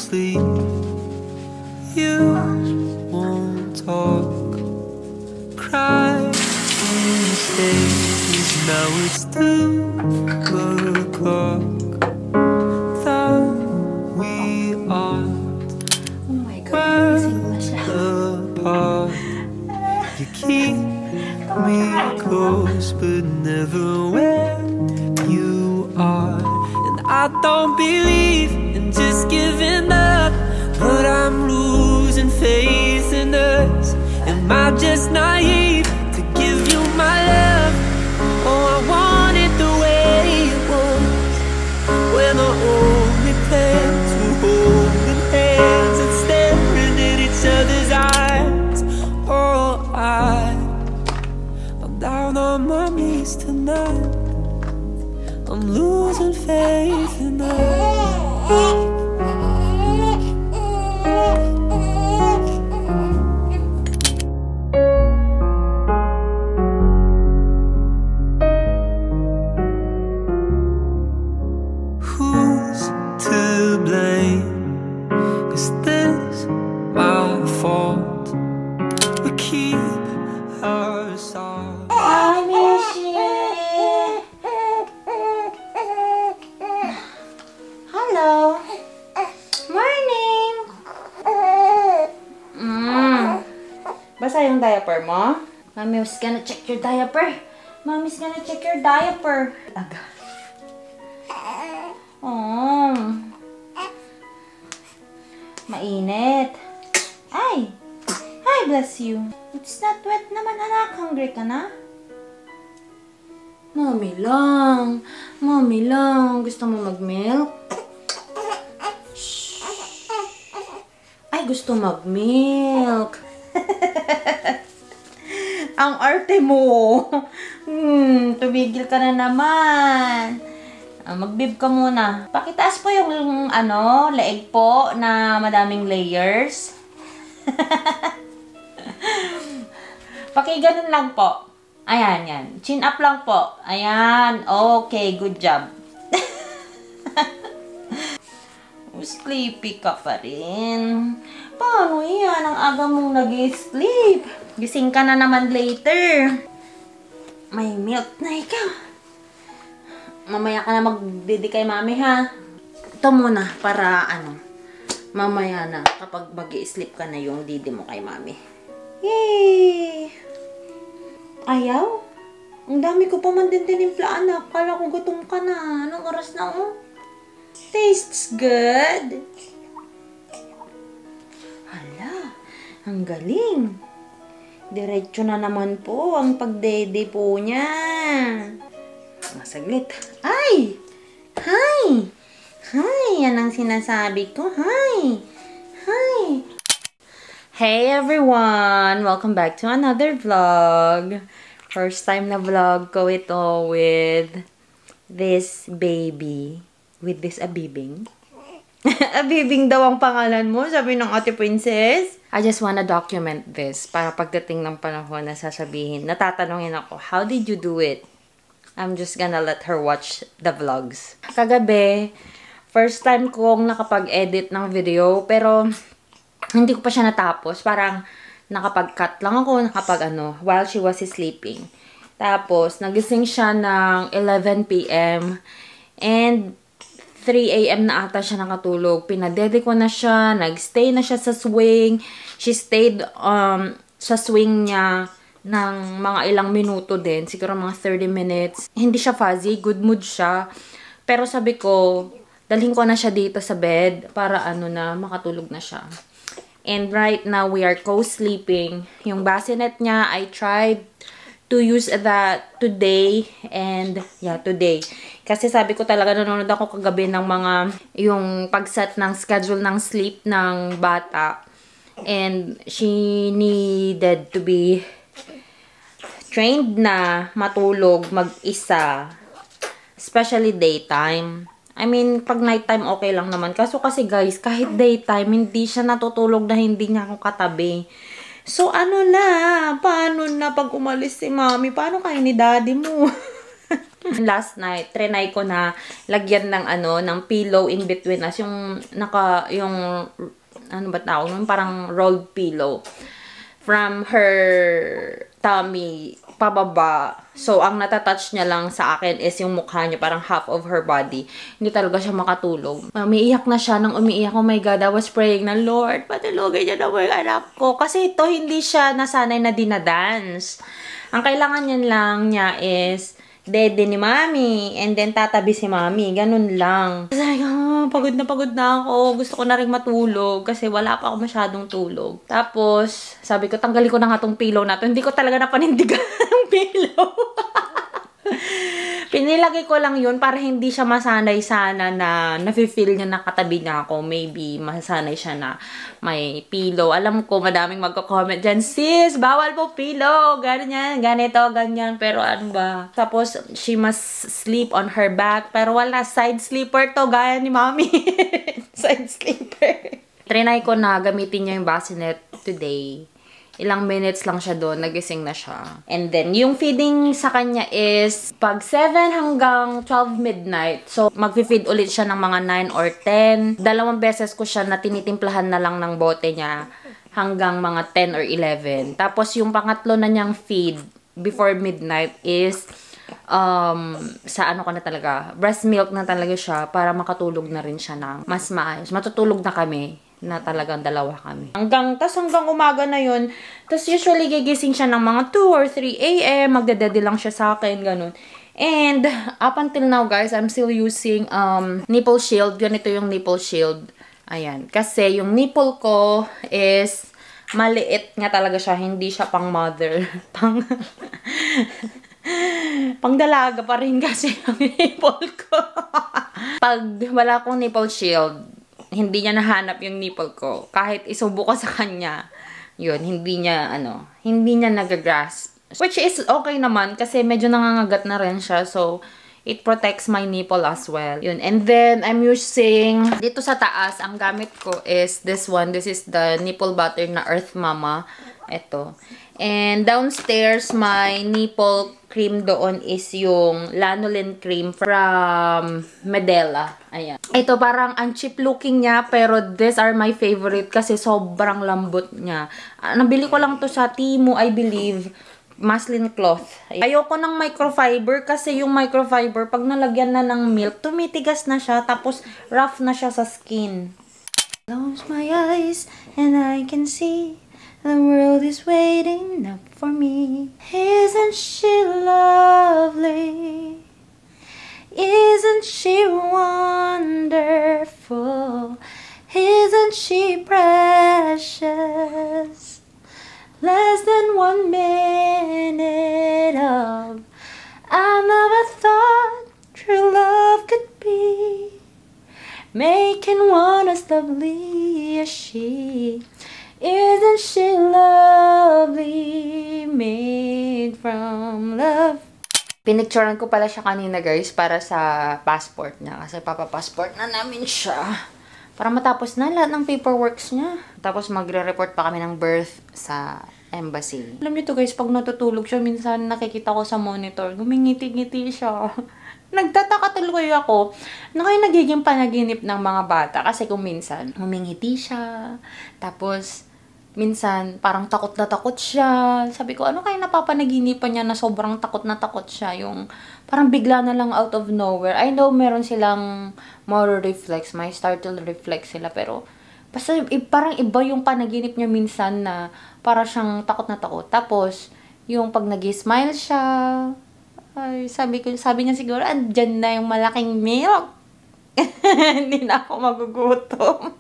sleep. You won't talk, cry instead. 'Cause now it's 2 o'clock. Thought we are well apart. You keep me close, but never where you are. And I don't believe in just giving up, but I'm losing faith in us. Am I just naive to give you my love? Oh, I want it the way it was, when the only plans were holding hands and staring at each other's eyes. Oh, I'm down on my knees tonight. I'm losing faith in us. Basa yung diaper mo? Mommy's gonna check your diaper. Mommy's gonna check your diaper. Aga. Oh. Mainit. Ay. Hi, bless you. It's not wet naman, anak. Hungry ka na? Mommy lang. Mommy lang. Gusto mo mag-milk? Shh. Ay, gusto mag-milk. Ang arte mo. Tumigil ka na naman. Mag-bib ka muna. Pakitaas po yung leeg po na madaming layers. Pakiganon lang po. Ayan, yan. Chin up lang po. Ayan. Okay, good job. Sleepy ka pa rin. Paano yan? Ang aga mong nag-sleep. Gising ka na naman later. May milk na ikaw. Mamaya ka na magdidi kay mami, ha? Ito muna para mamaya na kapag mag-i-sleep ka na yung didi mo kay mami. Yay! Ayaw? Ang dami ko pa man din tinimpla, anak. Kala ko gutom ka na. Anong oras na, oh? Tastes good. Hala, ang galing. Diretso na naman po ang pagdede po niya. Saglit. Ay! Hi! Hi! Yan ang sinasabi ko. Hi! Hi! Hey everyone! Welcome back to another vlog. First time na vlog ko ito with this baby. With this Abibing. Abibing daw ang pangalan mo, sabi ng Ate Princess. I just wanna document this para pagdating ng panahon na sasabihin, natatanungin ako, how did you do it? I'm just gonna let her watch the vlogs. Kagabi, first time kong nakapag-edit ng video, pero hindi ko pa siya natapos. Parang nakapag-cut lang ako, while she was sleeping. Tapos, nagising siya ng 11 PM and 3 AM na ata siya nakatulog. Pinadede ko na siya. Nagstay na siya sa swing. She stayed sa swing niya ng mga ilang minuto din. Siguro mga 30 minutes. Hindi siya fuzzy. Good mood siya. Pero sabi ko, dalhin ko na siya dito sa bed para na makatulog na siya. And right now, we are co-sleeping. Yung bassinet niya, I tried to use that today and today. Kasi sabi ko talaga, nanonood ako kagabi ng yung pagset ng schedule ng sleep ng bata. And she needed to be trained na matulog mag-isa. Especially daytime. I mean, pag nighttime okay lang naman. Kaso kasi guys, kahit daytime, hindi siya natutulog na hindi niya ako katabi. So, paano na pag umalis si mami? Paano kayo ni daddy mo? Last night, trinay ko na lagyan ng ng pillow in between us. Yung ano ba tawag? Yung parang rolled pillow. From her tummy, pababa. So, ang natatouch niya lang sa akin is yung mukha niya, parang half of her body. Hindi talaga siya makatulog. Umiiyak na siya. Nang umiiyak, oh my God, I was praying na, Lord, patulogin niya na yung anak ko. Kasi ito, hindi siya nasanay na dinadance. Ang kailangan niya lang niya is dede ni mami, and then tatabi si mami. Ganun lang. Sabi ko, pagod na ako. Gusto ko na rin matulog kasi wala pa ako masyadong tulog. Tapos, sabi ko, tanggalin ko na nga tong pillow na to. Hindi ko talaga napanindigan ng pillow. Pinilagay ko lang yun para hindi siya masanay sana na nafe-feel niya nakatabi na ako. Maybe masanay siya na may pillow. Alam ko, madaming magko-comment dyan, sis, bawal po pillow. Ganyan, ganito, ganyan. Pero ano ba? Tapos, she must sleep on her back. Pero wala, side sleeper to. Gaya ni mami. Side sleeper. Trinay ko na gamitin niya yung bassinet today. Ilang minutes lang siya doon, nagising na siya. And then, yung feeding sa kanya is pag 7 hanggang 12 midnight. So, mag-feed ulit siya ng mga 9 or 10. 2 beses ko siya na tinitimplahan na lang ng bote niya hanggang mga 10 or 11. Tapos, yung pangatlo na niyang feed before midnight is sa ano ko na talaga, breast milk na talaga siya para makatulog na rin siya ng mas maayos. Matutulog na kami na talagang dalawa kami. Hanggang umaga na yun. Tapos usually gigising siya ng mga 2 or 3 a.m. Magdadede lang siya sa akin, ganun. And up until now, guys, I'm still using nipple shield. Ganito yung nipple shield. Ayan. Kasi yung nipple ko is maliit nga talaga siya. Hindi siya pang mother. Pang dalaga pa rin kasi yung nipple ko. Pag wala akong nipple shield, hindi niya nahanap yung nipple ko. Kahit isubo ko sa kanya, yun, hindi niya nagagrasp. Which is okay naman kasi medyo nangangagat na rin siya. So, it protects my nipple as well. Yun. And then, I'm using, dito sa taas, ang gamit ko is this one. This is the nipple butter na Earth Mama. Ito. And downstairs, my nipple cream doon is yung lanolin cream from Medela. Ayan. Ito parang ang cheap looking niya, pero these are my favorite kasi sobrang lambot niya. Nabili ko lang to sa Temu, I believe. Muslin cloth. Ayoko ng microfiber kasi yung microfiber, pag nalagyan na ng milk, tumitigas na siya, tapos rough na siya sa skin. Close my eyes and I can see the world is waiting up for me. Isn't she lovely? Isn't she wonderful? Isn't she precious? Less than 1 minute of I never thought true love could be, making one as lovely as she. Isn't she lovely, made from love? Pinicturean ko pala siya kanina, guys, para sa passport niya. Kasi papapassport na namin siya. Para matapos na lahat ng paperworks niya. Tapos magre-report pa kami ng birth sa embassy. Alam niyo to, guys, pag natutulog siya, minsan nakikita ko sa monitor, gumingiti-ngiti siya. Nagtataka tuloy ako na kayo nagiging panaginip ng mga bata. Kasi kung minsan, humingiti siya. Tapos, minsan, parang takot na takot siya. Sabi ko, ano kaya napapanaginipan niya na sobrang takot na takot siya? Yung parang bigla na lang out of nowhere. I know meron silang motor reflex, may startle reflex sila. Pero, basta parang iba yung panaginip niya minsan na para siyang takot na takot. Tapos, yung pag nag-smile siya, ay, sabi niya siguro, andyan na yung malaking milk. Hindi na ako magugutom.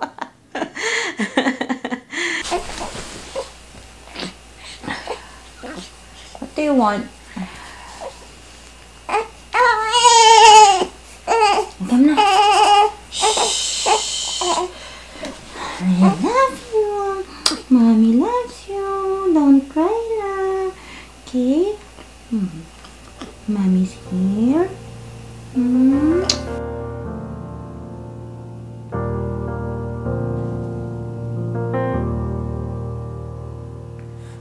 What do you want? Come na. I love you. Mommy loves you. Don't cry na. Okay? Mommy's here.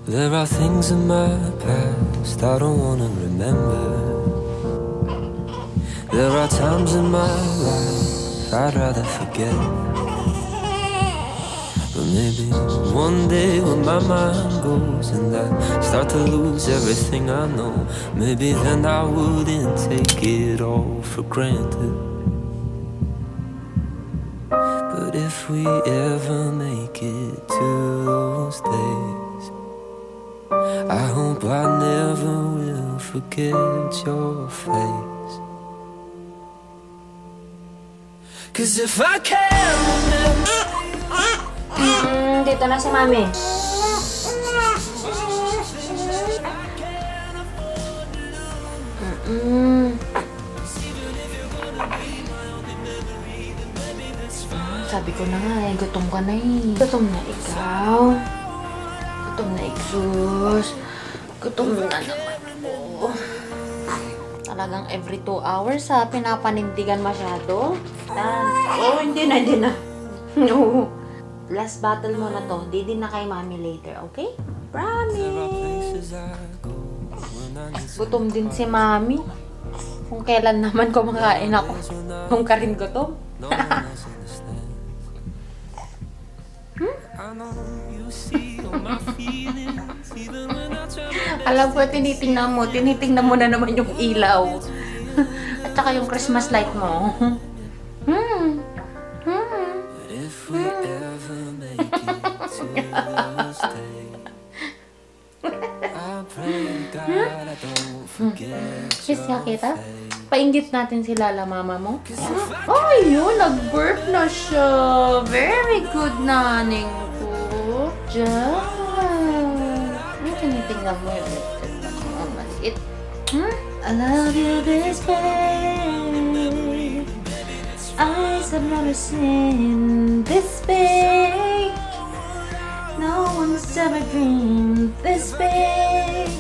There are things in my past I don't wanna remember. There are times in my life I'd rather forget. But maybe one day when my mind goes and I start to lose everything I know, maybe then I wouldn't take it all for granted. But if we ever make it to those days, I hope I never will forget your face. 'Cause if I can't remember. Dito na si Mami. Sabi ko na nga eh, gutom ka na eh. Gutom na ikaw. Gutom na Ixus. Gutom na naman po. Talagang every 2 hours ha, pinapanindigan masyado. Oh, hindi na. No. Last battle mo na to. Di din na kay Mami later, okay? Promise! Gutom din si Mami. Kung kailan naman kumakain ako. Kung ka rin gutom. Alam ko, tinitingnan mo na naman yung ilaw. At saka yung Christmas light mo. Kiss ka kita? Painggit natin si Lala Mama mo. Oh, yun. Nag-burp na siya. Very good, naning ko. Diyan. Yung tinitingnan mo yung maliit. I love you this way. Eyes have never seen this big. No one's ever dreamed this big.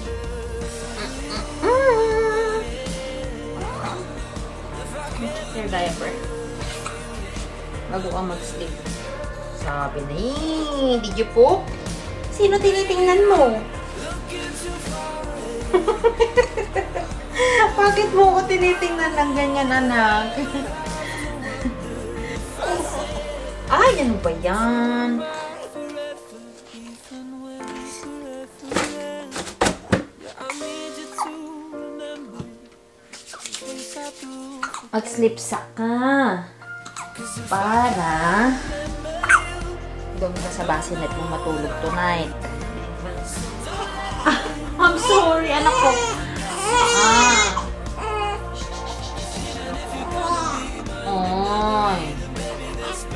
Check your diaper. Bago ka mag-sleep. Sabi na eh. Did you poop? Sino tinitingnan mo? Bakit mo ko tinitingnan ng ganyan, anak? Ay, ano ba yan? Mag-sleep ka para doon ka sa bassinet mo matulog tonight. Ah, I'm sorry, anak ko. Oy. It's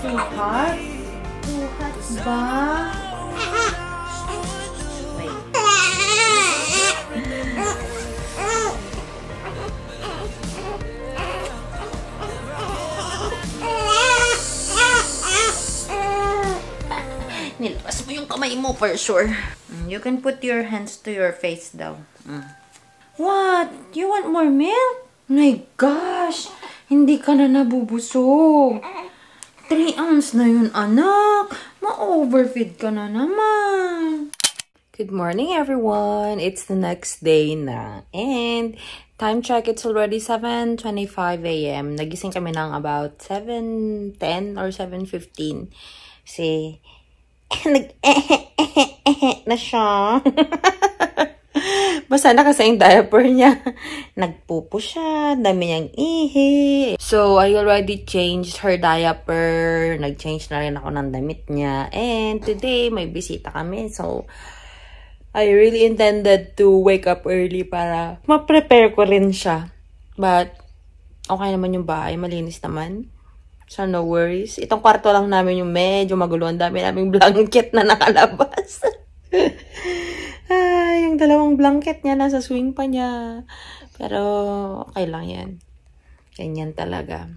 too hot. Too hot ba? Wait. Nilabas mo yung kamay mo for sure. You can put your hands to your face daw. What? You want more milk? My gosh! Hindi ka na nabubusog. 3 ounces na yun, anak. Ma-overfeed ka na naman. Good morning, everyone. It's the next day na. And time check, it's already 7:25 a.m. Nagising kami ng about 7:10 or 7:15. Kasi na siya. Basta na kasi yung diaper niya. Nagpupo siya. Dami niyang ihi. So, I already changed her diaper. Nag-change na rin ako ng damit niya. And today, may bisita kami. So, I really intended to wake up early para ma-prepare ko rin siya. But, okay naman yung bahay. Malinis naman. So, no worries. Itong kwarto lang namin yung medyo magulo. Ang dami naming blanket na nakalabas. Ay, yung 2 blanket niya nasa swing pa niya. Pero, okay lang yan. Ganyan talaga.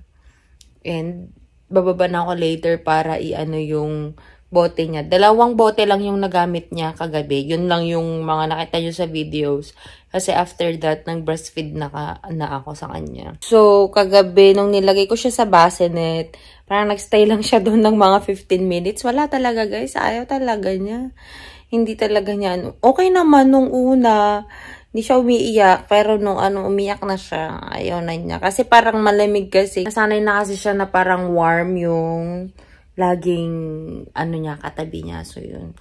And, bababa na ako later para i-ano yung bote niya. 2 bote lang yung nagamit niya kagabi. Yun lang yung mga nakita nyo sa videos. Kasi after that, nag-breastfeed na ako sa kanya. So, kagabi, nung nilagay ko siya sa bassinet, parang nagstay lang siya doon ng mga 15 minutes. Wala talaga, guys. Ayaw talaga niya. Hindi talaga niya. Okay naman nung una. Hindi siya umiiyak, pero nung umiyak na siya, ayaw na niya. Kasi parang malamig kasi. Nasanay na kasi siya na parang warm yung laging, niya, katabi niya. So, yun.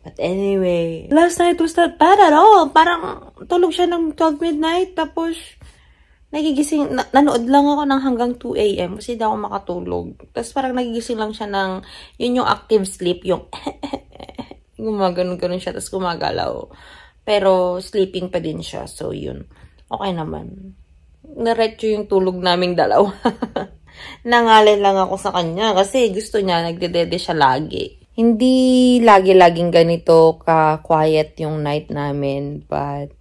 But anyway, last night was not bad at all. Parang tulog siya ng 12 midnight, tapos nagigising, nanood lang ako ng hanggang 2 a.m. kasi hindi ako makatulog. Tapos parang nagigising lang siya ng, yun yung active sleep, yung gumaganon-ganon siya, tapos gumagalaw. Pero sleeping pa din siya, so yun. Okay naman. Naretso yung tulog naming dalawa. Nangalay lang ako sa kanya kasi gusto niya, nagdedede siya lagi. Hindi lagi-laging ganito ka-quiet yung night namin, but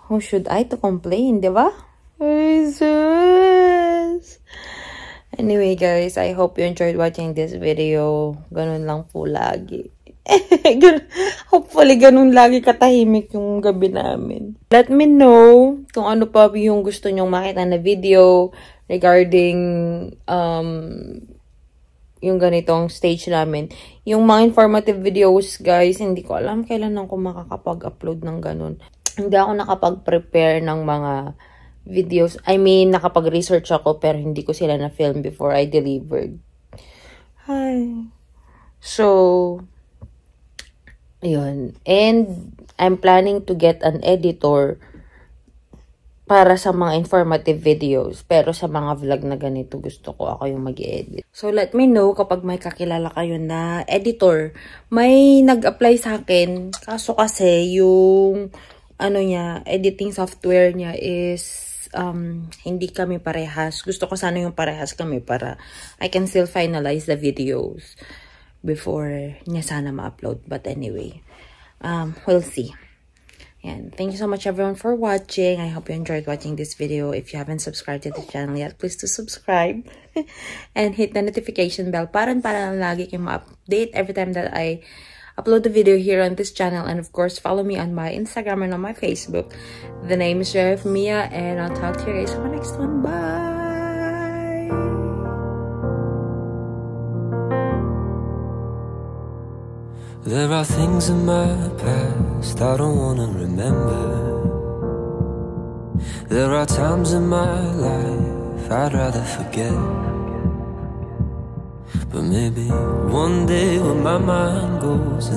who should I to complain, di ba? Anyway, guys, I hope you enjoyed watching this video. Ganun lang po lagi. Hopefully, ganun lagi katahimik yung gabi namin. Let me know kung ano pa yung gusto nyong makita na video regarding yung ganitong stage namin. Yung mga informative videos, guys, hindi ko alam kailan ako makakapag-upload ng ganun. Hindi ako nakapag-prepare ng mga videos. I mean, nakapag-research ako pero hindi ko sila na-film before I delivered. Hi. So, yun. And I'm planning to get an editor para sa mga informative videos. Pero sa mga vlog na ganito, gusto ko ako yung mag-edit. So, let me know kapag may kakilala kayo na editor. May nag-apply sa akin. Kaso kasi, yung editing software niya is hindi kami parehas. Gusto ko sana yung parehas kami para I can still finalize the videos before niya sana ma-upload. But anyway, we'll see. And thank you so much everyone for watching. I hope you enjoyed watching this video. If you haven't subscribed to the channel yet, please do subscribe and hit the notification bell para lagi kayong ma-update every time that I upload the video here on this channel. And of course, follow me on my Instagram and on my Facebook. The name is Chef Mia, and I'll talk to you guys on the next one. Bye! There are things in my past I don't wanna remember. There are times in my life I'd rather forget. But maybe one day when my mind goes